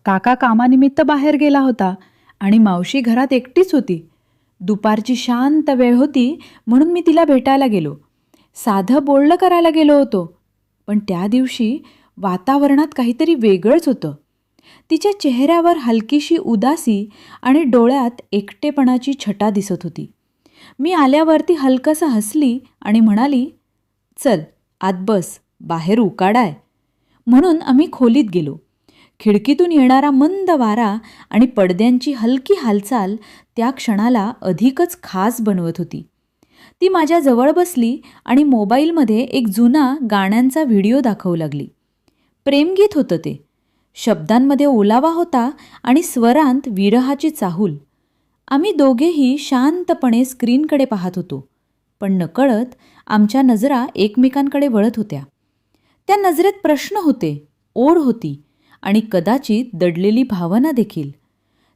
काका कामानिमित्त बाहेर गेला होता आणि मावशी घरात एकटीच होती. दुपारची शांत वेळ होती म्हणून मी तिला भेटायला गेलो. साधं बोलणं करायला गेलो होतो, पण त्या दिवशी वातावरणात काहीतरी वेगळंच होतं. तिच्या चेहऱ्यावर हलकीशी उदासी आणि डोळ्यात एकटेपणाची छटा दिसत होती. मी आल्यावरती हलकसं हसली आणि म्हणाली, "चल आत बस, बाहेर उकाडा आहे." म्हणून आम्ही खोलीत गेलो. खिडकीतून येणारा मंद वारा आणि पडद्यांची हलकी हालचाल त्या क्षणाला अधिकच खास बनवत होती. ती माझ्या जवळ बसली आणि मोबाईलमध्ये एक जुना गाण्यांचा व्हिडिओ दाखवू लागली. प्रेमगीत होतं ते. शब्दांमध्ये ओलावा होता आणि स्वरांत विरहाची चाहूल. आम्ही दोघेही शांतपणे स्क्रीनकडे पाहत होतो, पण नकळत आमच्या नजरा एकमेकांकडे वळत होत्या. त्या नजरेत प्रश्न होते, ओढ होती आणि कदाचित दडलेली भावना देखील.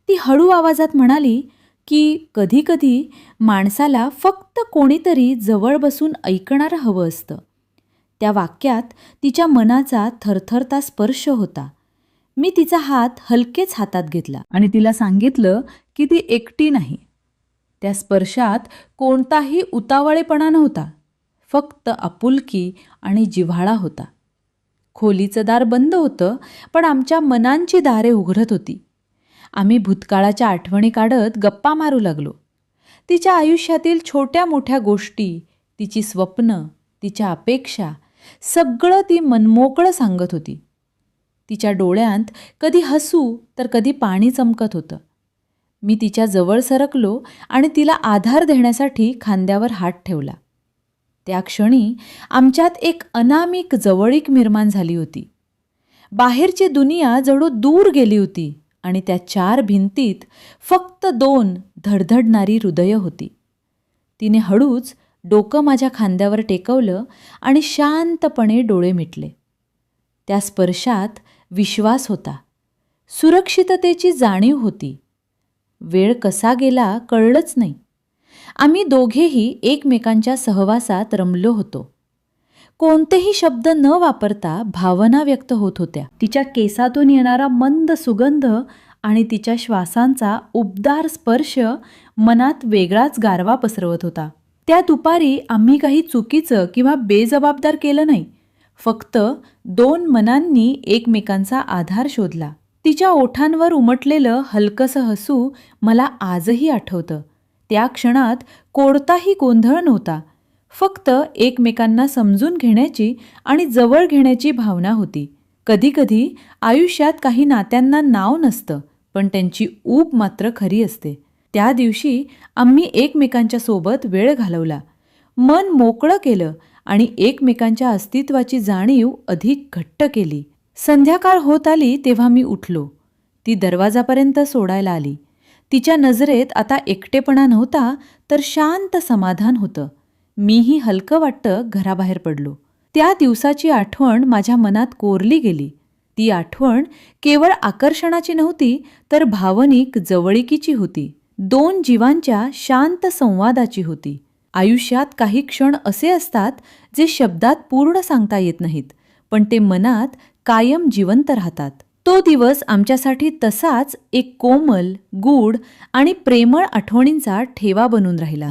ती हळू आवाजात म्हणाली की कधीकधी माणसाला फक्त कोणीतरी जवळ बसून ऐकणारं हवं असतं. त्या वाक्यात तिच्या मनाचा थरथरता स्पर्श होता. मी तिचा हात हलकेच हातात घेतला आणि तिला सांगितलं की ती एकटी नाही. त्या स्पर्शात कोणताही उतावळेपणा नव्हता, फक्त आपुलकी आणि जिव्हाळा होता. खोलीचं दार बंद होतं, पण आमच्या मनांची दारे उघडत होती. आम्ही भूतकाळाच्या आठवणी काढत गप्पा मारू लागलो. तिच्या आयुष्यातील छोट्या मोठ्या गोष्टी, तिची स्वप्न, तिच्या अपेक्षा, सगळं ती मनमोकळं सांगत होती. तिच्या डोळ्यांत कधी हसू तर कधी पाणी चमकत होतं. मी तिच्या जवळ सरकलो आणि तिला आधार देण्यासाठी खांद्यावर हात ठेवला. त्या क्षणी आमच्यात एक अनामिक जवळीक निर्माण झाली होती. बाहेरची दुनिया जणू दूर गेली होती आणि त्या 4 भिंतीत फक्त 2 धडधडणारी हृदयं होती. तिने हळूच डोकं माझ्या खांद्यावर टेकवलं आणि शांतपणे डोळे मिटले. त्या स्पर्शात विश्वास होता, सुरक्षिततेची जाणीव होती. वेळ कसा गेला कळलंच नाही. आम्ही दोघेही एकमेकांच्या सहवासात रमलो होतो. कोणतेही शब्द न वापरता भावना व्यक्त होत होत्या. तिच्या केसातून येणारा मंद सुगंध आणि तिच्या श्वासांचा उबदार स्पर्श मनात वेगळाच गारवा पसरवत होता. त्या दुपारी आम्ही काही चुकीचं किंवा बेजबाबदार केलं नाही. फक्त 2 मनांनी एकमेकांचा आधार शोधला. तिच्या ओठांवर उमटलेलं हलकसं हसू मला आजही आठवतं. त्या क्षणात कोणताही गोंधळ नव्हता, फक्त एकमेकांना समजून घेण्याची आणि जवळ घेण्याची भावना होती. कधीकधी आयुष्यात काही नात्यांना नाव नसतं, पण त्यांची ऊब मात्र खरी असते. त्या दिवशी आम्ही एकमेकांच्या सोबत वेळ घालवला, मन मोकळं केलं आणि एकमेकांच्या अस्तित्वाची जाणीव अधिक घट्ट केली. संध्याकाळ होत आली तेव्हा मी उठलो. ती दरवाजापर्यंत सोडायला आली. तिच्या नजरेत आता एकटेपणा नव्हता, तर शांत समाधान होतं. मीही हलकं वाटतं घराबाहेर पडलो. त्या दिवसाची आठवण माझ्या मनात कोरली गेली. ती आठवण केवळ आकर्षणाची नव्हती, तर भावनिक जवळीकीची होती. 2 जीवांच्या शांत संवादाची होती. आयुष्यात काही क्षण असे असतात जे शब्दात पूर्ण सांगता येत नाहीत, पण ते मनात कायम जिवंत राहतात. तो दिवस आमच्यासाठी तसाच एक कोमल, गूढ आणि प्रेमळ आठवणींचा ठेवा बनून राहिला.